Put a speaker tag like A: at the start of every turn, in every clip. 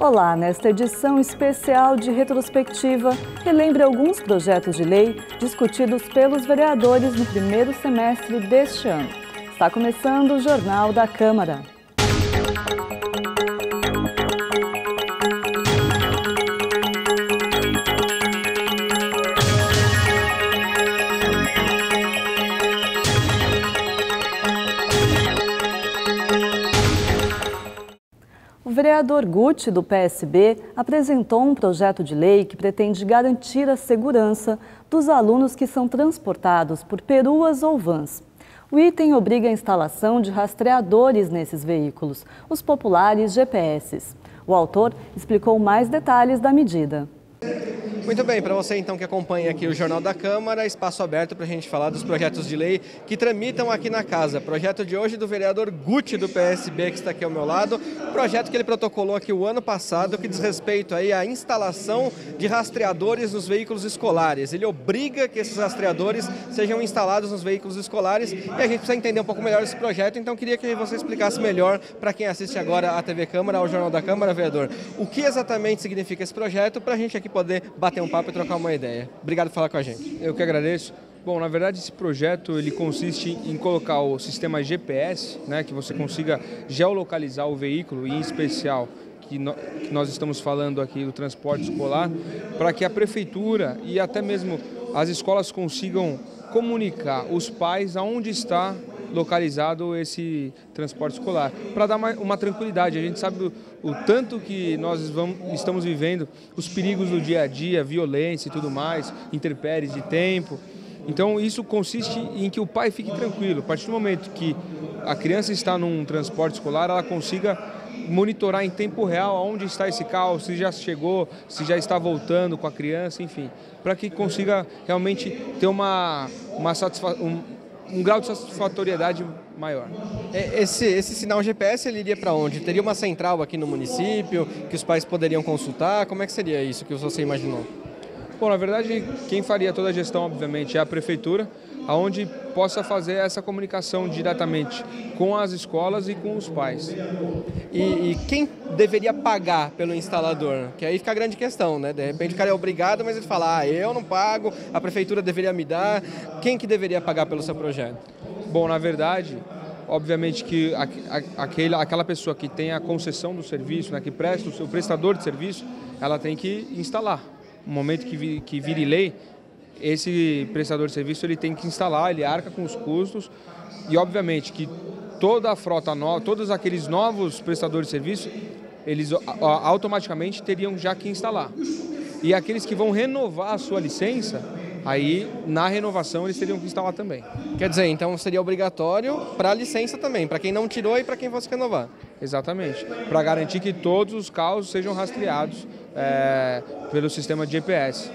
A: Olá, nesta edição especial de retrospectiva, relembre alguns projetos de lei discutidos pelos vereadores no primeiro semestre deste ano. Está começando o Jornal da Câmara. O vereador Guti, do PSB, apresentou um projeto de lei que pretende garantir a segurança dos alunos que são transportados por peruas ou vans. O item obriga a instalação de rastreadores nesses veículos, os populares GPS. O autor explicou mais detalhes da medida.
B: Muito bem, para você então que acompanha aqui o Jornal da Câmara, espaço aberto para a gente falar dos projetos de lei que tramitam aqui na casa. Projeto de hoje do vereador Guti, do PSB, que está aqui ao meu lado. Projeto que ele protocolou aqui o ano passado, que diz respeito aí à instalação de rastreadores nos veículos escolares. Ele obriga que esses rastreadores sejam instalados nos veículos escolares e a gente precisa entender um pouco melhor esse projeto, então queria que você explicasse melhor para quem assiste agora a TV Câmara, ao Jornal da Câmara, vereador, o que exatamente significa esse projeto para a gente aqui poder bater um papo e trocar uma ideia. Obrigado por falar com a gente.
C: Eu que agradeço. Bom, na verdade esse projeto ele consiste em colocar o sistema GPS, né, que você consiga geolocalizar o veículo, e em especial que nós estamos falando aqui do transporte escolar, para que a prefeitura e até mesmo as escolas consigam comunicar os pais aonde está localizado esse transporte escolar, para dar uma tranquilidade. A gente sabe o tanto que nós estamos vivendo, os perigos do dia a dia, violência e tudo mais, intempéries de tempo. Então isso consiste em que o pai fique tranquilo. A partir do momento que a criança está num transporte escolar, ela consiga monitorar em tempo real aonde está esse carro, se já chegou, se já está voltando com a criança, enfim, para que consiga realmente ter um grau de satisfatoriedade maior.
B: Esse sinal GPS ele iria para onde? Teria uma central aqui no município que os pais poderiam consultar? Como é que seria isso que você imaginou?
C: Bom, na verdade, quem faria toda a gestão, obviamente, é a prefeitura, onde possa fazer essa comunicação diretamente com as escolas e com os pais.
B: E quem deveria pagar pelo instalador? Que aí fica a grande questão, né? De repente o cara é obrigado, mas ele fala, eu não pago, a prefeitura deveria me dar. Quem que deveria pagar pelo seu projeto?
C: Bom, na verdade, obviamente que aquela pessoa que tem a concessão do serviço, né, que presta o seu prestador de serviço, ela tem que instalar. No momento que vire lei, esse prestador de serviço ele tem que instalar, ele arca com os custos e obviamente que toda a frota nova, todos aqueles novos prestadores de serviço, eles automaticamente teriam já que instalar. E aqueles que vão renovar a sua licença, aí na renovação eles teriam que instalar também.
B: Quer dizer, então seria obrigatório para a licença também, para quem não tirou e para quem fosse renovar.
C: Exatamente, para garantir que todos os carros sejam rastreados pelo sistema de GPS.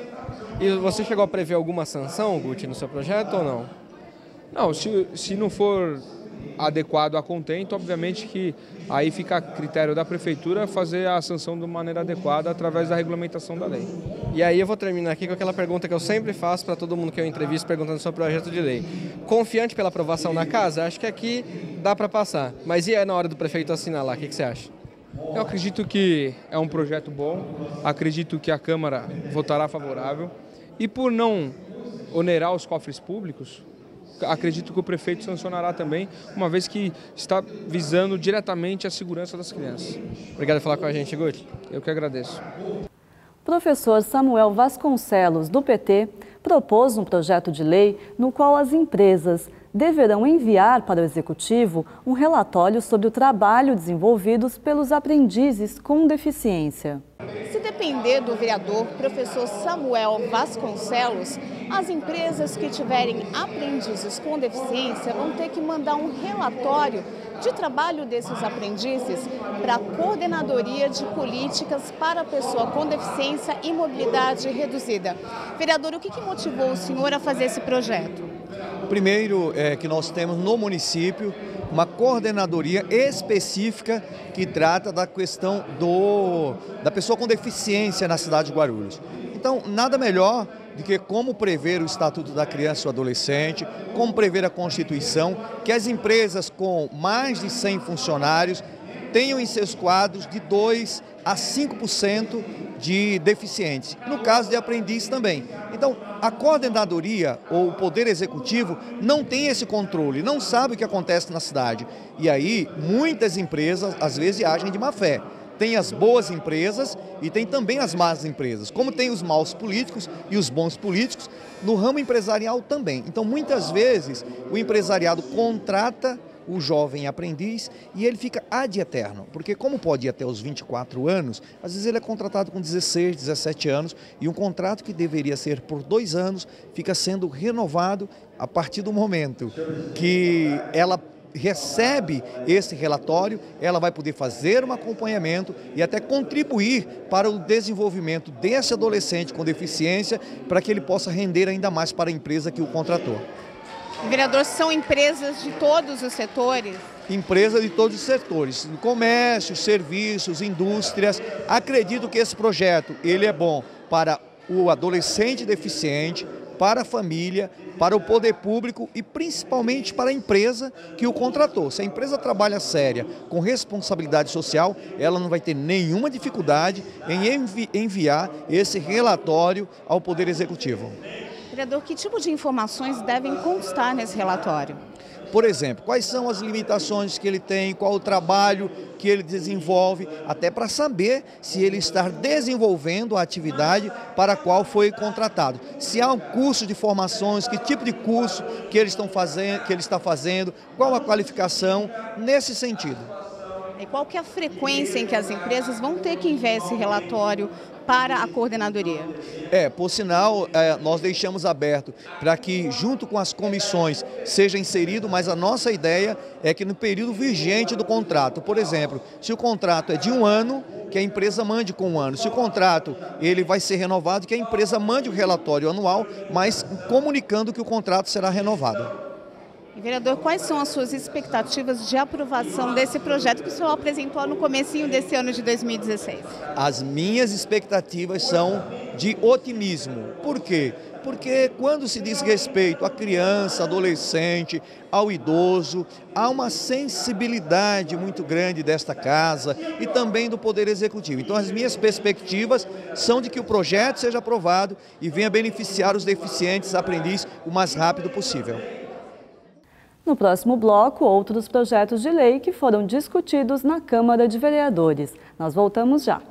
B: E você chegou a prever alguma sanção, Guti, no seu projeto ou não?
C: Não, se não for adequado a contento, obviamente que aí fica a critério da prefeitura fazer a sanção de maneira adequada através da regulamentação da lei.
B: E aí eu vou terminar aqui com aquela pergunta que eu sempre faço para todo mundo que eu entrevisto perguntando sobre o projeto de lei. Confiante pela aprovação na casa? Acho que aqui dá para passar. Mas e é na hora do prefeito assinar lá? O que você acha?
C: Eu acredito que é um projeto bom, acredito que a Câmara votará favorável e por não onerar os cofres públicos, acredito que o prefeito sancionará também, uma vez que está visando diretamente a segurança das crianças.
B: Obrigado por falar com a gente, Guti.
C: Eu que agradeço.
A: O professor Samuel Vasconcelos, do PT, propôs um projeto de lei no qual as empresas deverão enviar para o Executivo um relatório sobre o trabalho desenvolvido pelos aprendizes com deficiência.
D: Se depender do vereador professor Samuel Vasconcelos, as empresas que tiverem aprendizes com deficiência vão ter que mandar um relatório de trabalho desses aprendizes para a Coordenadoria de Políticas para a Pessoa com Deficiência e Mobilidade Reduzida. Vereador, o que motivou o senhor a fazer esse projeto?
E: Primeiro, que nós temos no município uma coordenadoria específica que trata da questão da pessoa com deficiência na cidade de Guarulhos. Então, nada melhor do que como prever o Estatuto da Criança e do Adolescente, como prever a Constituição, que as empresas com mais de 100 funcionários tenham em seus quadros de 2 a 5% de deficientes. No caso de aprendiz também. Então, a coordenadoria ou o Poder Executivo não tem esse controle, não sabe o que acontece na cidade. E aí, muitas empresas, às vezes, agem de má fé. Tem as boas empresas e tem também as más empresas. Como tem os maus políticos e os bons políticos, no ramo empresarial também. Então, muitas vezes, o empresariado contrata o jovem aprendiz e ele fica ad eterno, porque como pode ir até os 24 anos, às vezes ele é contratado com 16, 17 anos e um contrato que deveria ser por 2 anos fica sendo renovado a partir do momento que ela recebe esse relatório, ela vai poder fazer um acompanhamento e até contribuir para o desenvolvimento desse adolescente com deficiência para que ele possa render ainda mais para a empresa que o contratou.
D: Vereador, são empresas de todos os setores?
E: Empresas de todos os setores, comércio, serviços, indústrias. Acredito que esse projeto ele é bom para o adolescente deficiente, para a família, para o poder público e principalmente para a empresa que o contratou. Se a empresa trabalha séria, com responsabilidade social, ela não vai ter nenhuma dificuldade em enviar esse relatório ao Poder Executivo.
D: Vereador, que tipo de informações devem constar nesse relatório?
E: Por exemplo, quais são as limitações que ele tem, qual o trabalho que ele desenvolve, até para saber se ele está desenvolvendo a atividade para a qual foi contratado. Se há um curso de formações, que tipo de curso que ele está fazendo, qual a qualificação nesse sentido.
D: E qual que é a frequência em que as empresas vão ter que enviar esse relatório para a coordenadoria?
E: Por sinal, nós deixamos aberto para que, junto com as comissões, seja inserido, mas a nossa ideia é que no período vigente do contrato, por exemplo, se o contrato é de 1 ano, que a empresa mande com 1 ano. Se o contrato ele vai ser renovado, que a empresa mande o relatório anual, mas comunicando que o contrato será renovado.
D: Vereador, quais são as suas expectativas de aprovação desse projeto que o senhor apresentou no comecinho desse ano de 2016?
E: As minhas expectativas são de otimismo. Por quê? Porque quando se diz respeito à criança, adolescente, ao idoso, há uma sensibilidade muito grande desta casa e também do Poder Executivo. Então as minhas perspectivas são de que o projeto seja aprovado e venha beneficiar os deficientes aprendizes o mais rápido possível.
A: No próximo bloco, outros projetos de lei que foram discutidos na Câmara de Vereadores. Nós voltamos já.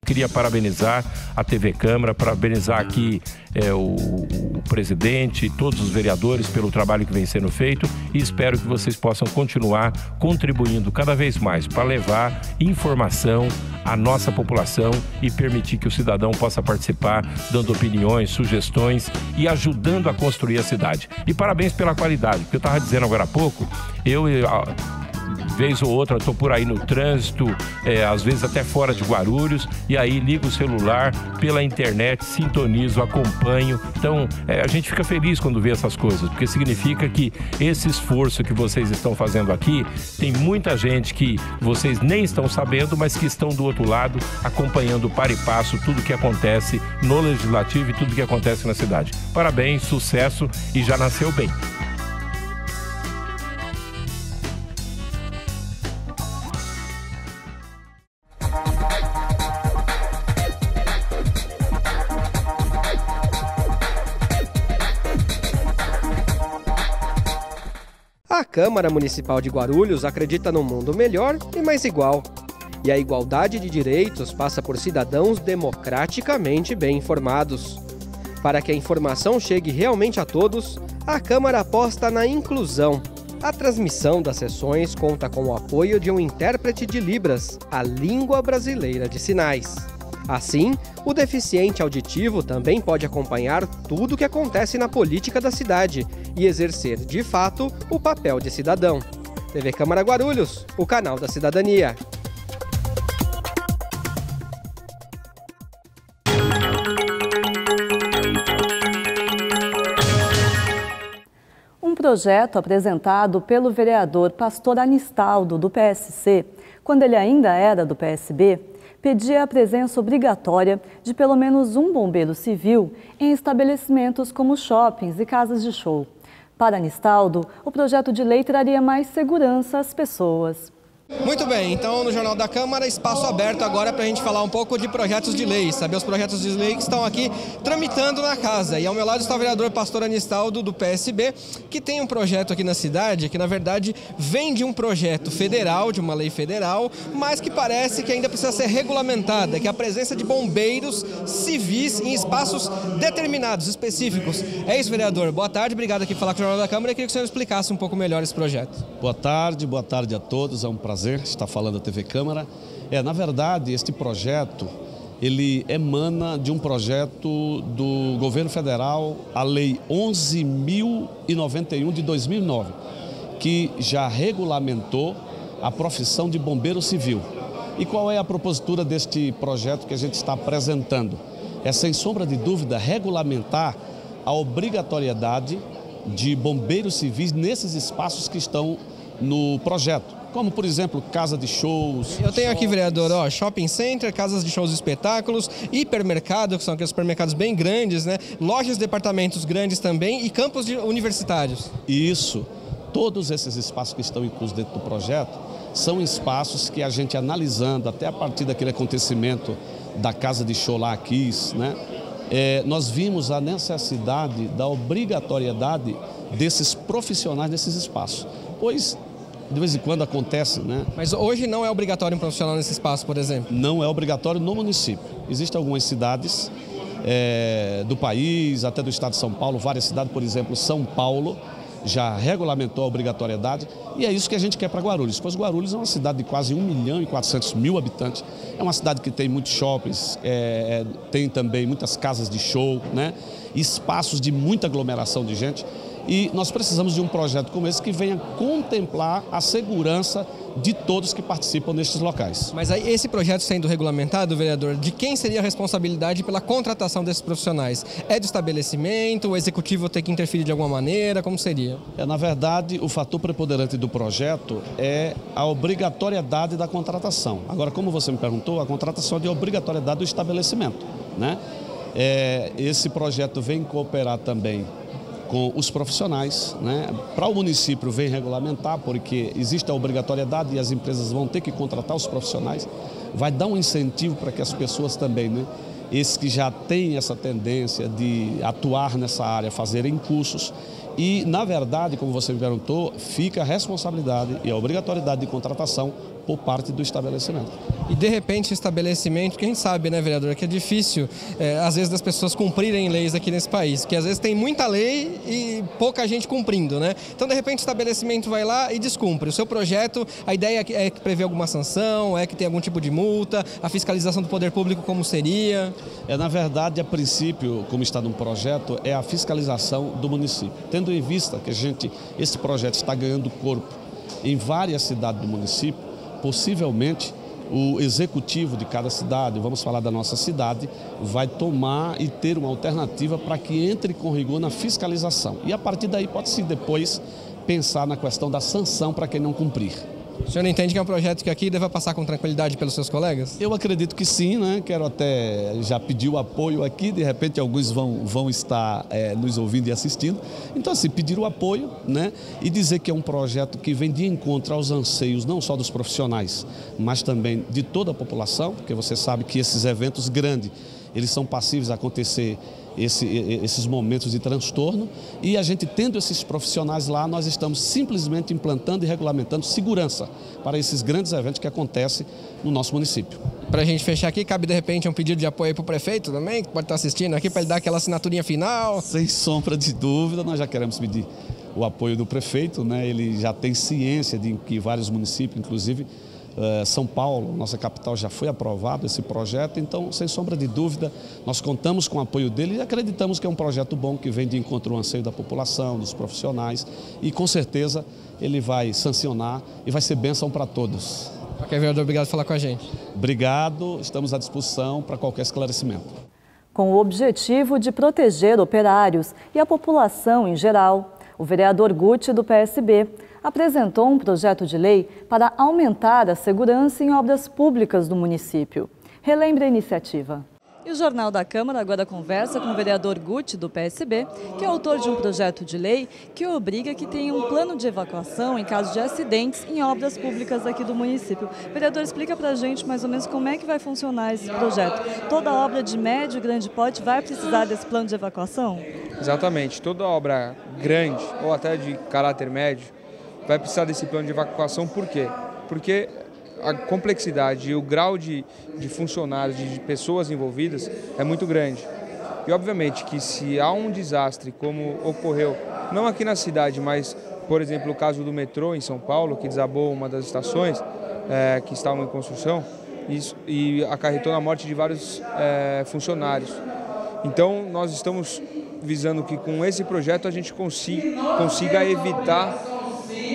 F: Queria parabenizar a TV Câmara, parabenizar aqui o presidente e todos os vereadores pelo trabalho que vem sendo feito e espero que vocês possam continuar contribuindo cada vez mais para levar informação à nossa população e permitir que o cidadão possa participar, dando opiniões, sugestões e ajudando a construir a cidade. E parabéns pela qualidade, porque eu estava dizendo agora há pouco, vez ou outra estou por aí no trânsito, às vezes até fora de Guarulhos, e aí ligo o celular pela internet, sintonizo, acompanho. Então a gente fica feliz quando vê essas coisas, porque significa que esse esforço que vocês estão fazendo aqui, tem muita gente que vocês nem estão sabendo, mas que estão do outro lado, acompanhando para e passo tudo que acontece no Legislativo e tudo que acontece na cidade. Parabéns, sucesso e já nasceu bem.
B: A Câmara Municipal de Guarulhos acredita num mundo melhor e mais igual. E a igualdade de direitos passa por cidadãos democraticamente bem informados. Para que a informação chegue realmente a todos, a Câmara aposta na inclusão. A transmissão das sessões conta com o apoio de um intérprete de Libras, a língua brasileira de sinais. Assim, o deficiente auditivo também pode acompanhar tudo o que acontece na política da cidade e exercer, de fato, o papel de cidadão. TV Câmara Guarulhos, o canal da cidadania.
A: Um projeto apresentado pelo vereador Pastor Anistaldo, do PSC, quando ele ainda era do PSB, pedia a presença obrigatória de pelo menos um bombeiro civil em estabelecimentos como shoppings e casas de show. Para Anistaldo, o projeto de lei traria mais segurança às pessoas.
B: Muito bem, então no Jornal da Câmara, espaço aberto agora para a gente falar um pouco de projetos de lei, saber os projetos de lei que estão aqui tramitando na casa. E ao meu lado está o vereador Pastor Anistaldo, do PSB, que tem um projeto aqui na cidade que, na verdade, vem de um projeto federal, de uma lei federal, mas que parece que ainda precisa ser regulamentada, que é a presença de bombeiros civis em espaços determinados, específicos. É isso, vereador. Boa tarde, obrigado aqui por falar com o Jornal da Câmara. Eu queria que o senhor explicasse um pouco melhor esse projeto.
G: Boa tarde a todos. É um prazer estar falando da TV Câmara. Na verdade, este projeto, ele emana de um projeto do governo federal, a Lei 11.091 de 2009, que já regulamentou a profissão de bombeiro civil. E qual é a propositura deste projeto que a gente está apresentando? É, sem sombra de dúvida, regulamentar a obrigatoriedade de bombeiros civis nesses espaços que estão no projeto, como, por exemplo, casa de shows.
B: Eu tenho aqui, vereador, shopping center, casas de shows e espetáculos, hipermercado, que são aqueles supermercados bem grandes, né? Lojas, departamentos grandes também e campos universitários.
G: Isso, todos esses espaços que estão inclusos dentro do projeto são espaços que a gente, analisando até a partir daquele acontecimento da casa de show lá, Kiss, né? Nós vimos a necessidade da obrigatoriedade desses profissionais nesses espaços, pois de vez em quando acontece, né?
B: Mas hoje não é obrigatório um profissional nesse espaço, por exemplo?
G: Não é obrigatório no município. Existem algumas cidades do país, até do estado de São Paulo, várias cidades, por exemplo, São Paulo já regulamentou a obrigatoriedade e é isso que a gente quer para Guarulhos, pois Guarulhos é uma cidade de quase 1.400.000 habitantes, é uma cidade que tem muitos shoppings, tem também muitas casas de show, né? Espaços de muita aglomeração de gente. E nós precisamos de um projeto como esse que venha contemplar a segurança de todos que participam nestes locais.
B: Mas aí, esse projeto sendo regulamentado, vereador, de quem seria a responsabilidade pela contratação desses profissionais? É do estabelecimento, o executivo tem que interferir de alguma maneira, como seria?
G: Na verdade, o fator preponderante do projeto é a obrigatoriedade da contratação. Agora, como você me perguntou, a contratação é de obrigatoriedade do estabelecimento, né? Esse projeto vem cooperar também com os profissionais, né? Para o município vem regulamentar, porque existe a obrigatoriedade e as empresas vão ter que contratar os profissionais, vai dar um incentivo para que as pessoas também, né? Esses que já têm essa tendência de atuar nessa área, fazerem cursos e, na verdade, como você me perguntou, fica a responsabilidade e a obrigatoriedade de contratação por parte do estabelecimento.
B: E de repente o estabelecimento, que a gente sabe, né, vereador, que é difícil, às vezes, das pessoas cumprirem leis aqui nesse país, porque às vezes tem muita lei e pouca gente cumprindo, né? Então, de repente, o estabelecimento vai lá e descumpre. O seu projeto, a ideia é que prevê alguma sanção, é que tem algum tipo de multa, a fiscalização do poder público como seria?
G: Na verdade, a princípio, como está no projeto, é a fiscalização do município. Tendo em vista que esse projeto está ganhando corpo em várias cidades do município, possivelmente o executivo de cada cidade, vamos falar da nossa cidade, vai tomar e ter uma alternativa para que entre com rigor na fiscalização. E a partir daí pode-se depois pensar na questão da sanção para quem não cumprir.
B: O senhor entende que é um projeto que aqui deva passar com tranquilidade pelos seus colegas?
G: Eu acredito que sim, né? Quero até já pedir o apoio aqui, de repente alguns vão estar nos ouvindo e assistindo. Então, assim, pedir o apoio, né? E dizer que é um projeto que vem de encontro aos anseios não só dos profissionais, mas também de toda a população, porque você sabe que esses eventos grandes, eles são passíveis a acontecer esses momentos de transtorno e a gente tendo esses profissionais lá, nós estamos simplesmente implantando e regulamentando segurança para esses grandes eventos que acontecem no nosso município.
B: Para a gente fechar aqui, cabe de repente um pedido de apoio para o prefeito também, que pode estar assistindo aqui, para ele dar aquela assinaturinha final?
G: Sem sombra de dúvida, nós já queremos pedir o apoio do prefeito, né? Ele já tem ciência de que vários municípios, inclusive São Paulo, nossa capital, já foi aprovado esse projeto, então, sem sombra de dúvida, nós contamos com o apoio dele e acreditamos que é um projeto bom que vem de encontro ao anseio da população, dos profissionais e, com certeza, ele vai sancionar e vai ser bênção para todos.
B: Ok, vereador, obrigado por falar com a gente.
G: Obrigado, estamos à disposição para qualquer esclarecimento.
A: Com o objetivo de proteger operários e a população em geral, o vereador Guti, do PSB, apresentou um projeto de lei para aumentar a segurança em obras públicas do município. Relembre a iniciativa. E o Jornal da Câmara agora conversa com o vereador Guti, do PSB, que é autor de um projeto de lei que obriga que tenha um plano de evacuação em caso de acidentes em obras públicas aqui do município. Vereador, explica pra gente mais ou menos como é que vai funcionar esse projeto. Toda obra de médio e grande porte vai precisar desse plano de evacuação?
C: Exatamente. Toda obra grande ou até de caráter médio vai precisar desse plano de evacuação. Por quê? Porque a complexidade e o grau de funcionários, de pessoas envolvidas é muito grande. E obviamente que se há um desastre como ocorreu, não aqui na cidade, mas por exemplo o caso do metrô em São Paulo, que desabou uma das estações que estavam em construção e acarretou na morte de vários funcionários. Então nós estamos visando que com esse projeto a gente consiga evitar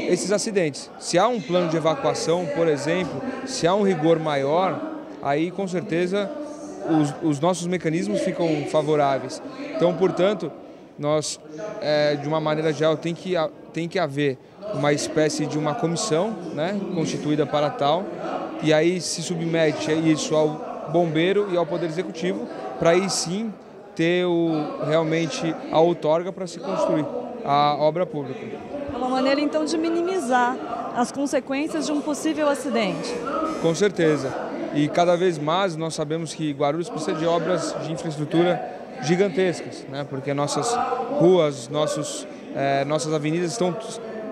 C: esses acidentes. Se há um plano de evacuação, por exemplo, se há um rigor maior, aí com certeza os nossos mecanismos ficam favoráveis. Então, portanto, nós, de uma maneira geral, tem que haver uma espécie de uma comissão, né, constituída para tal, e aí se submete isso ao bombeiro e ao Poder Executivo, para aí sim ter realmente a outorga para se construir a obra pública.
A: É uma maneira, então, de minimizar as consequências de um possível acidente.
C: Com certeza. E cada vez mais nós sabemos que Guarulhos precisa de obras de infraestrutura gigantescas, né? Porque nossas ruas, nossas avenidas estão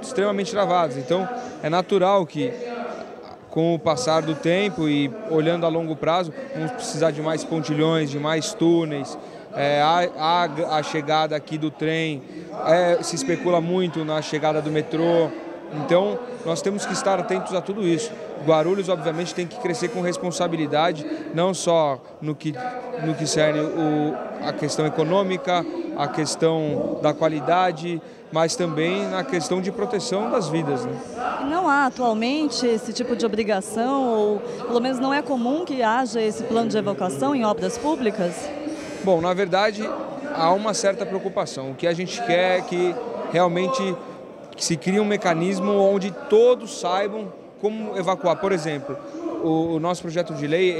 C: extremamente travadas. Então, é natural que, com o passar do tempo e olhando a longo prazo, vamos precisar de mais pontilhões, de mais túneis. A chegada aqui do trem, se especula muito na chegada do metrô, então nós temos que estar atentos a tudo isso. Guarulhos, obviamente, tem que crescer com responsabilidade, não só no que cerne a questão econômica, a questão da qualidade, mas também na questão de proteção das vidas, né?
A: E não há atualmente esse tipo de obrigação, ou pelo menos não é comum que haja esse plano de evacuação em obras públicas?
C: Bom, na verdade, há uma certa preocupação. O que a gente quer é que realmente se crie um mecanismo onde todos saibam como evacuar. Por exemplo, o nosso projeto de lei,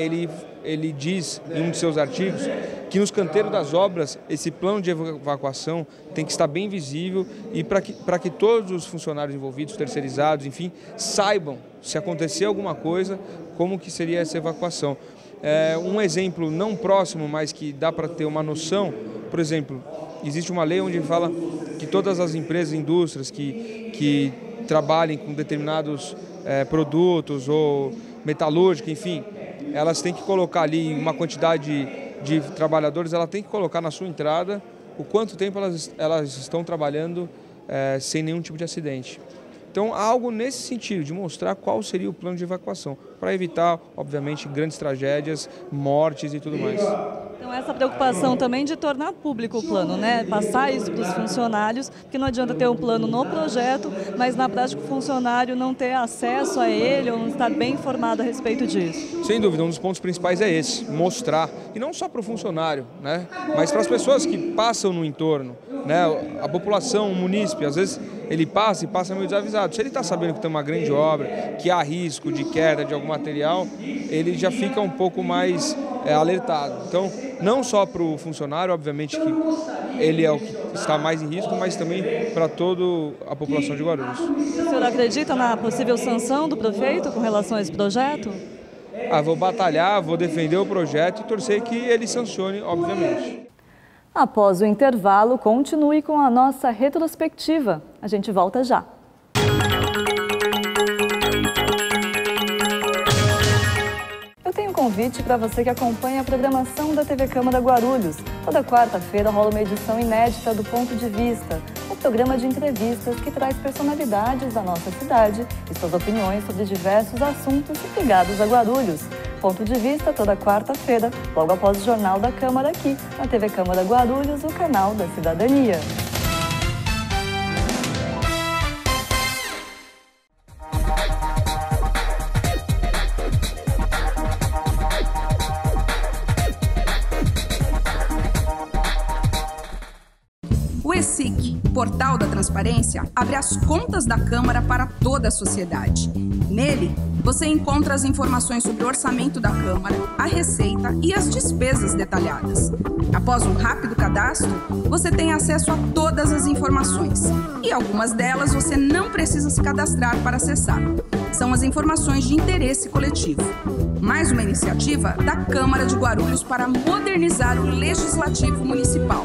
C: ele diz em um de seus artigos que nos canteiros das obras, esse plano de evacuação tem que estar bem visível e para que todos os funcionários envolvidos, terceirizados, enfim, saibam, se acontecer alguma coisa, como que seria essa evacuação. Um exemplo não próximo, mas que dá para ter uma noção, por exemplo, existe uma lei onde fala que todas as empresas, indústrias que trabalhem com determinados produtos ou metalúrgica, enfim, elas têm que colocar ali uma quantidade de trabalhadores, ela tem que colocar na sua entrada o quanto tempo elas estão trabalhando sem nenhum tipo de acidente. Então, algo nesse sentido, de mostrar qual seria o plano de evacuação, para evitar, obviamente, grandes tragédias, mortes e tudo mais.
A: Então, essa preocupação também de tornar público o plano, né? Passar isso para os funcionários, porque não adianta ter um plano no projeto, mas na prática o funcionário não ter acesso a ele ou não estar bem informado a respeito disso.
C: Sem dúvida, um dos pontos principais é esse, mostrar, e não só para o funcionário, né? Mas para as pessoas que passam no entorno, né? A população, o munícipe, às vezes ele passa meio desavisado. Se ele está sabendo que tem uma grande obra, que há risco de queda de algum material, ele já fica um pouco mais alertado. Então, não só para o funcionário, obviamente que ele é o que está mais em risco, mas também para toda a população de Guarulhos.
A: O senhor acredita na possível sanção do prefeito com relação a esse projeto?
C: Vou batalhar, vou defender o projeto e torcer que ele sancione, obviamente.
A: Após o intervalo, continue com a nossa retrospectiva. A gente volta já. Eu tenho um convite para você que acompanha a programação da TV Câmara Guarulhos. Toda quarta-feira rola uma edição inédita do Ponto de Vista, um programa de entrevistas que traz personalidades da nossa cidade e suas opiniões sobre diversos assuntos ligados a Guarulhos. Ponto de Vista toda quarta-feira, logo após o Jornal da Câmara aqui, na TV Câmara Guarulhos, o canal da cidadania.
H: O ESIC, Portal da Transparência abre as contas da Câmara para toda a sociedade. Nele, você encontra as informações sobre o orçamento da Câmara, a receita e as despesas detalhadas. Após um rápido cadastro, você tem acesso a todas as informações. E algumas delas você não precisa se cadastrar para acessar. São as informações de interesse coletivo. Mais uma iniciativa da Câmara de Guarulhos para modernizar o Legislativo Municipal.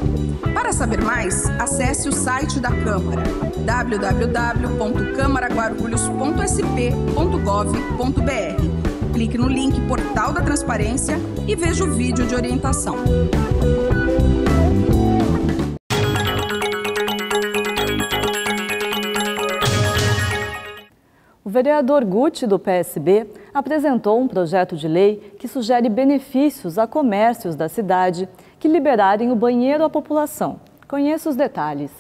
H: Para saber mais, acesse o site da Câmara, www.câmaraguarulhos.sp.gov.br. Clique no link Portal da Transparência e veja o vídeo de orientação.
A: O vereador Guti, do PSB, apresentou um projeto de lei que sugere benefícios a comércios da cidade que liberarem o banheiro à população. Conheça os detalhes.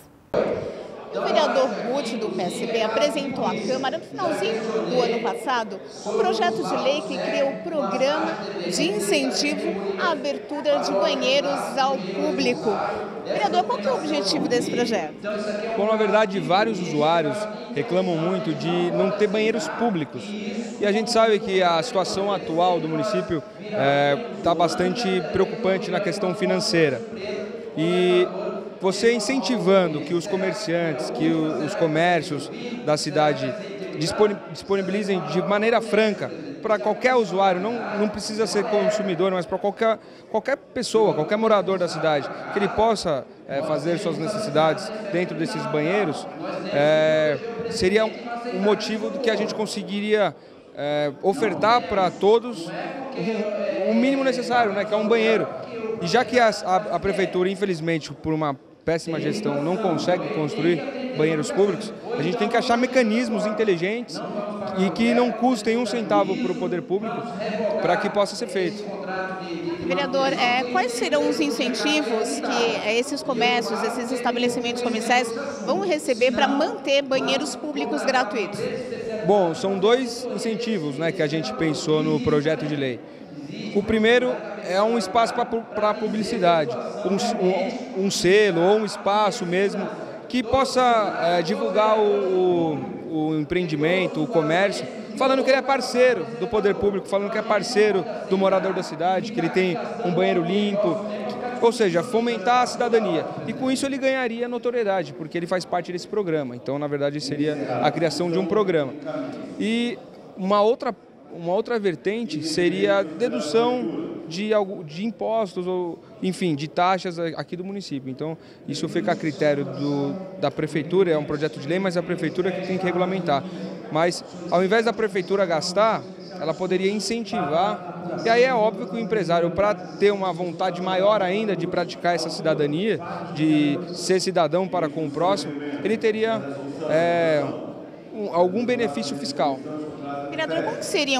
D: O vereador Guti, do PSB, apresentou à Câmara, no finalzinho do ano passado, um projeto de lei que cria o programa de incentivo à abertura de banheiros ao público. Vereador, qual que é o objetivo desse projeto?
C: Bom, na verdade, vários usuários reclamam muito de não ter banheiros públicos. E a gente sabe que a situação atual do município está bastante preocupante na questão financeira. E você incentivando que os comerciantes, que os comércios da cidade disponibilizem de maneira franca para qualquer usuário, não precisa ser consumidor, mas para qualquer pessoa, qualquer morador da cidade, que ele possa fazer suas necessidades dentro desses banheiros, seria um motivo do que a gente conseguiria ofertar para todos o mínimo necessário, né, que é um banheiro. E já que a prefeitura, infelizmente, por uma péssima gestão, não consegue construir banheiros públicos, a gente tem que achar mecanismos inteligentes e que não custem um centavo para o poder público para que possa ser feito.
D: Vereador, quais serão os incentivos que esses comércios, esses estabelecimentos comerciais vão receber para manter banheiros públicos gratuitos?
C: Bom, são dois incentivos, né, que a gente pensou no projeto de lei. O primeiro é um espaço para publicidade, um selo ou um espaço mesmo que possa divulgar o empreendimento, o comércio, falando que ele é parceiro do poder público, falando que é parceiro do morador da cidade, que ele tem um banheiro limpo, ou seja, fomentar a cidadania. E com isso ele ganharia notoriedade, porque ele faz parte desse programa. Então, na verdade, seria a criação de um programa. E uma outra vertente seria a dedução de impostos ou, enfim, de taxas aqui do município. Então, isso fica a critério da prefeitura, é um projeto de lei, mas é a prefeitura que tem que regulamentar. Mas, ao invés da prefeitura gastar, ela poderia incentivar, e aí é óbvio que o empresário, para ter uma vontade maior ainda de praticar essa cidadania, de ser cidadão para com o próximo, ele teria algum benefício fiscal.
D: Vereador,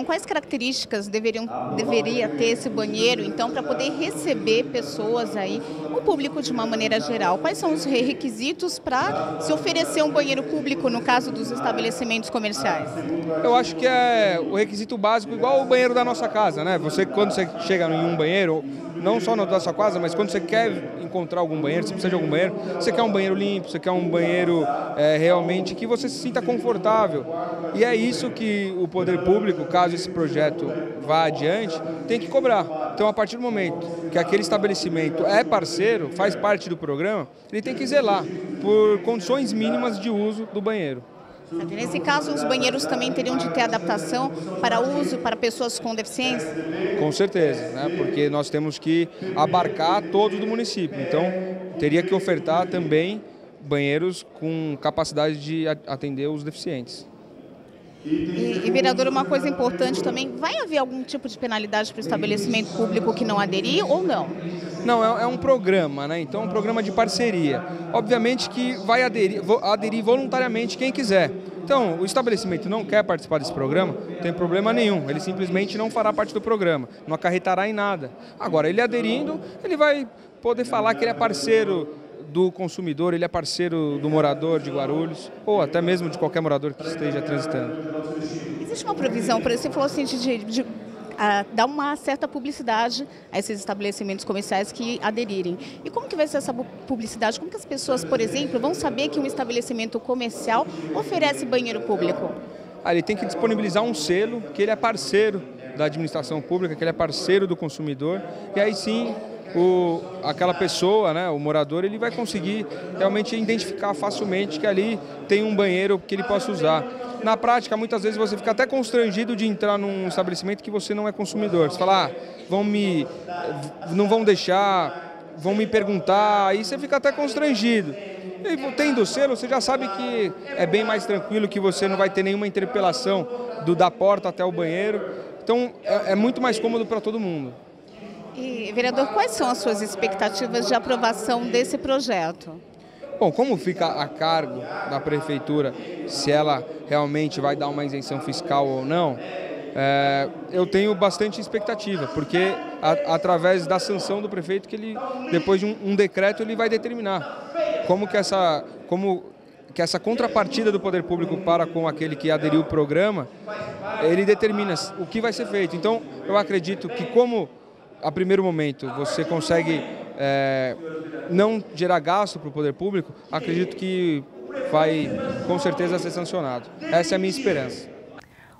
D: quais características deveria ter esse banheiro, então, para poder receber pessoas aí, o público de uma maneira geral? Quais são os requisitos para se oferecer um banheiro público, no caso dos estabelecimentos comerciais?
C: Eu acho que é o requisito básico, igual o banheiro da nossa casa, né? Quando você chega em um banheiro, não só na sua casa, mas quando você quer encontrar algum banheiro, você precisa de algum banheiro, você quer um banheiro limpo, você quer um banheiro realmente que você se sinta confortável. E é isso que o poder público, caso esse projeto vá adiante, tem que cobrar. Então, a partir do momento que aquele estabelecimento é parceiro, faz parte do programa, ele tem que zelar por condições mínimas de uso do banheiro.
D: Nesse caso, os banheiros também teriam de ter adaptação para uso para pessoas com deficiência?
C: Com certeza, né? Porque nós temos que abarcar todos do município. Então, teria que ofertar também banheiros com capacidade de atender os deficientes.
D: E, vereador, uma coisa importante também, vai haver algum tipo de penalidade para o estabelecimento público que não aderir ou não?
C: Não, é um programa, né? Então é um programa de parceria. Obviamente que vai aderir voluntariamente quem quiser. Então, o estabelecimento não quer participar desse programa, não tem problema nenhum. Ele simplesmente não fará parte do programa, não acarretará em nada. Agora, ele aderindo, ele vai poder falar que ele é parceiro do consumidor, ele é parceiro do morador de Guarulhos, ou até mesmo de qualquer morador que esteja transitando.
D: Existe uma previsão, por exemplo, você falou assim, dar uma certa publicidade a esses estabelecimentos comerciais que aderirem. E como que vai ser essa publicidade? Como que as pessoas, por exemplo, vão saber que um estabelecimento comercial oferece banheiro público?
C: Ele tem que disponibilizar um selo que ele é parceiro da administração pública, que ele é parceiro do consumidor, e aí sim aquela pessoa, né, o morador, ele vai conseguir realmente identificar facilmente que ali tem um banheiro que ele possa usar. Na prática, muitas vezes você fica até constrangido de entrar num estabelecimento que você não é consumidor. Você fala, não vão deixar, vão me perguntar, aí você fica até constrangido. E tendo o selo, você já sabe que é bem mais tranquilo, que você não vai ter nenhuma interpelação da porta até o banheiro. Então, é muito mais cômodo para todo mundo.
D: E, vereador, quais são as suas expectativas de aprovação desse projeto?
C: Bom, como fica a cargo da prefeitura, se ela realmente vai dar uma isenção fiscal ou não, eu tenho bastante expectativa, porque através da sanção do prefeito, que ele, depois de um decreto, ele vai determinar como que essa contrapartida do poder público para com aquele que aderiu ao programa, ele determina o que vai ser feito. Então, eu acredito que como a primeiro momento você consegue não gerar gasto para o poder público, acredito que vai com certeza ser sancionado. Essa é a minha esperança.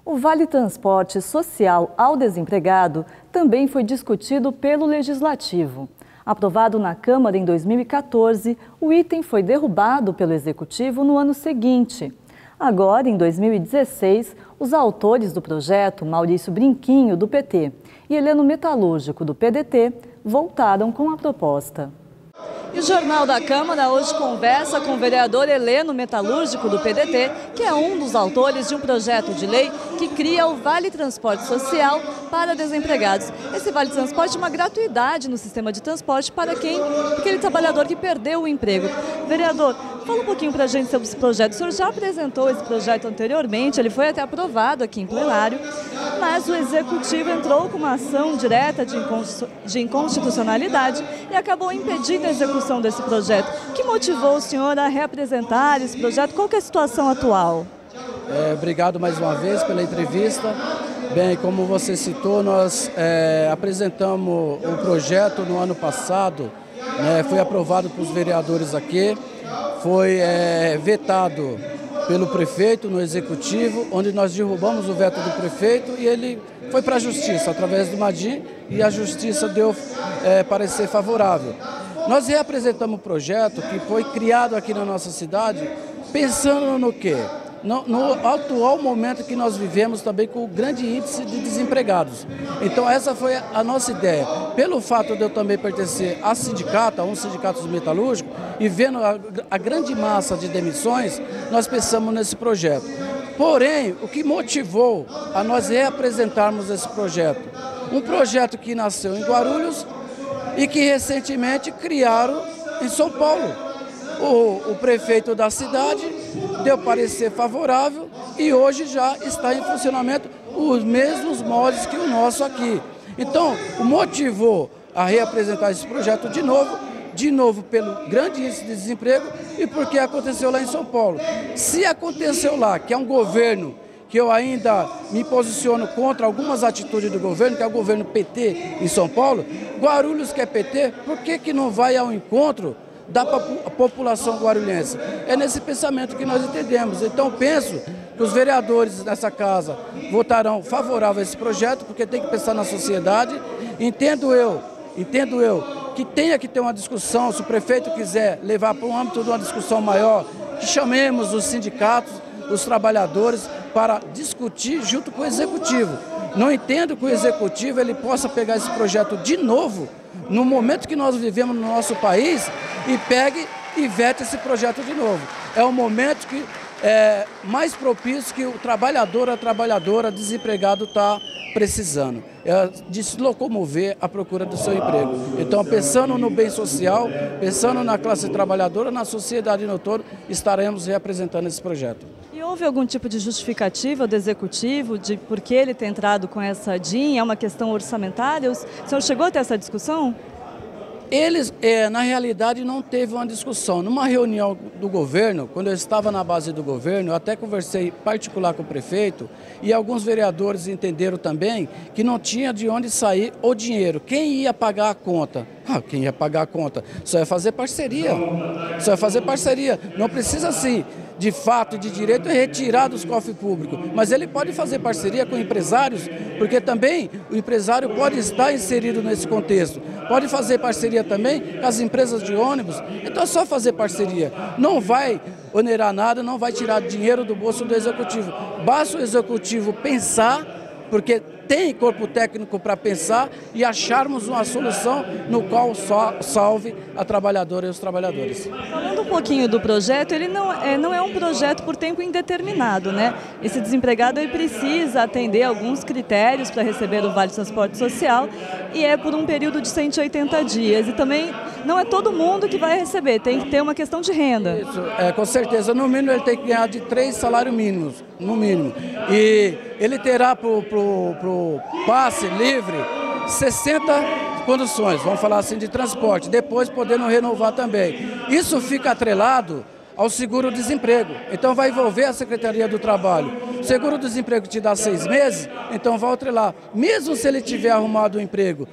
A: O Vale Transporte Social ao desempregado também foi discutido pelo Legislativo. Aprovado na Câmara em 2014, o item foi derrubado pelo Executivo no ano seguinte. Agora, em 2016, os autores do projeto, Maurício Brinquinho, do PT, e Heleno Metalúrgico, do PDT, voltaram com a proposta. E o Jornal da Câmara hoje conversa com o vereador Heleno Metalúrgico, do PDT, que é um dos autores de um projeto de lei que cria o Vale Transporte Social para desempregados. Esse Vale Transporte é uma gratuidade no sistema de transporte para aquele trabalhador que perdeu o emprego. Vereador, fala um pouquinho para a gente sobre esse projeto. O senhor já apresentou esse projeto anteriormente, ele foi até aprovado aqui em plenário, mas o Executivo entrou com uma ação direta de inconstitucionalidade e acabou impedindo a execução desse projeto. O que motivou o senhor a reapresentar esse projeto? Qual que é a situação atual?
I: Obrigado mais uma vez pela entrevista. Bem, como você citou, nós apresentamos o projeto no ano passado, né, foi aprovado pelos vereadores aqui, foi vetado pelo prefeito no Executivo, onde nós derrubamos o veto do prefeito e ele foi para a Justiça, através do Madim, e a Justiça deu parecer favorável. Nós reapresentamos o projeto que foi criado aqui na nossa cidade, pensando no quê? No atual momento que nós vivemos também com o grande índice de desempregados. Então essa foi a nossa ideia. Pelo fato de eu também pertencer a um sindicato metalúrgico, e vendo a grande massa de demissões, nós pensamos nesse projeto. Porém, o que motivou a nós reapresentarmos esse projeto? Um projeto que nasceu em Guarulhos e que recentemente criaram em São Paulo. O prefeito da cidade deu parecer favorável e hoje já está em funcionamento os mesmos moldes que o nosso aqui. Então, motivou a reapresentar esse projeto de novo pelo grande índice de desemprego e porque aconteceu lá em São Paulo. Se aconteceu lá, que é um governo que eu ainda me posiciono contra algumas atitudes do governo, que é o governo PT em São Paulo, Guarulhos que é PT, por que não vai ao encontro da população guarulhense? É nesse pensamento que nós entendemos. Então penso que os vereadores dessa casa votarão favorável a esse projeto, porque tem que pensar na sociedade. Entendo eu que tenha que ter uma discussão, se o prefeito quiser levar para um âmbito de uma discussão maior, que chamemos os sindicatos, os trabalhadores, para discutir junto com o Executivo. Não entendo que o Executivo ele possa pegar esse projeto de novo, no momento que nós vivemos no nosso país, e pegue e vete esse projeto de novo. É o momento que mais propício que o trabalhador, a trabalhadora, desempregado está precisando. É de se locomover à procura do seu emprego. Então, pensando no bem social, pensando na classe trabalhadora, na sociedade no todo, estaremos reapresentando esse projeto.
A: E houve algum tipo de justificativa do Executivo de por que ele ter entrado com essa DIN? É uma questão orçamentária? O senhor chegou a ter essa discussão?
I: Eles, na realidade, não teve uma discussão. Numa reunião do governo, quando eu estava na base do governo, eu até conversei particular com o prefeito e alguns vereadores entenderam também que não tinha de onde sair o dinheiro. Quem ia pagar a conta? Quem ia pagar a conta? Só ia fazer parceria. Só ia fazer parceria. Não precisa, assim, de fato, de direito, retirar dos cofres públicos. Mas ele pode fazer parceria com empresários, porque também o empresário pode estar inserido nesse contexto. Pode fazer parceria também com as empresas de ônibus. Então é só fazer parceria. Não vai onerar nada, não vai tirar dinheiro do bolso do executivo. Basta o executivo pensar, porque tem corpo técnico para pensar e acharmos uma solução no qual salve a trabalhadora e os trabalhadores.
A: Falando um pouquinho do projeto, ele não é um projeto por tempo indeterminado, né? Esse desempregado ele precisa atender alguns critérios para receber o Vale Transporte Social e é por um período de 180 dias. E também não é todo mundo que vai receber, tem que ter uma questão de renda.
I: Isso, com certeza. No mínimo ele tem que ganhar de 3 salários mínimos, no mínimo. E ele terá para o passe livre 60 condições, vamos falar assim, de transporte, depois podendo renovar também. Isso fica atrelado ao seguro-desemprego, então vai envolver a Secretaria do Trabalho. O seguro-desemprego te dá 6 meses, então vai atrelar. Mesmo se ele tiver arrumado um emprego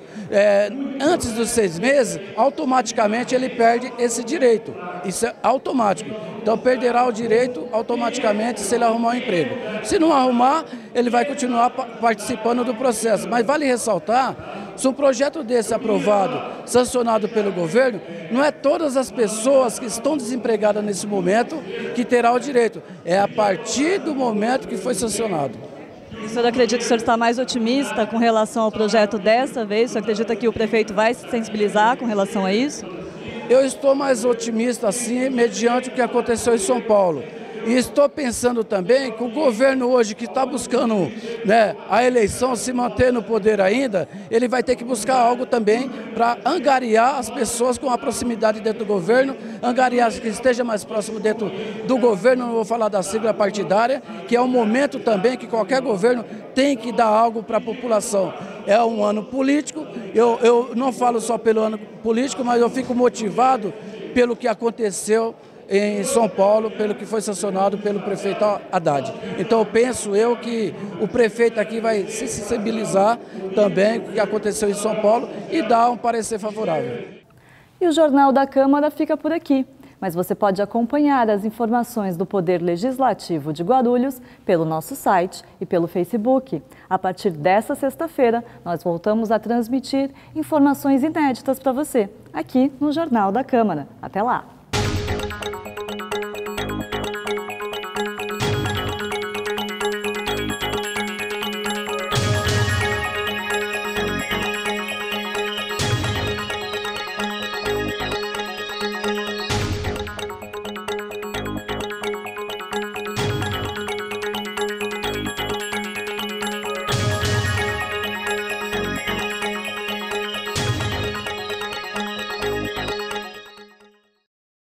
I: antes dos 6 meses, automaticamente ele perde esse direito. Isso é automático. Então perderá o direito automaticamente se ele arrumar um emprego. Se não arrumar, ele vai continuar participando do processo. Mas vale ressaltar, se um projeto desse aprovado, sancionado pelo governo, não é todas as pessoas que estão desempregadas nesse momento que terá o direito. É a partir do momento que foi sancionado.
A: O senhor acredita que o senhor está mais otimista com relação ao projeto dessa vez? O senhor acredita que o prefeito vai se sensibilizar com relação a isso?
I: Eu estou mais otimista, assim, mediante o que aconteceu em São Paulo. E estou pensando também que o governo hoje que está buscando, né, a eleição, se manter no poder ainda, ele vai ter que buscar algo também para angariar as pessoas com a proximidade dentro do governo, angariar que esteja mais próximo dentro do governo, não vou falar da sigla partidária, que é um momento também que qualquer governo tem que dar algo para a população. É um ano político, eu não falo só pelo ano político, mas eu fico motivado pelo que aconteceu em São Paulo, pelo que foi sancionado pelo prefeito Haddad. Então, penso eu que o prefeito aqui vai se sensibilizar também com o que aconteceu em São Paulo e dar um parecer favorável.
A: E o Jornal da Câmara fica por aqui. Mas você pode acompanhar as informações do Poder Legislativo de Guarulhos pelo nosso site e pelo Facebook. A partir dessa sexta-feira, nós voltamos a transmitir informações inéditas para você, aqui no Jornal da Câmara. Até lá!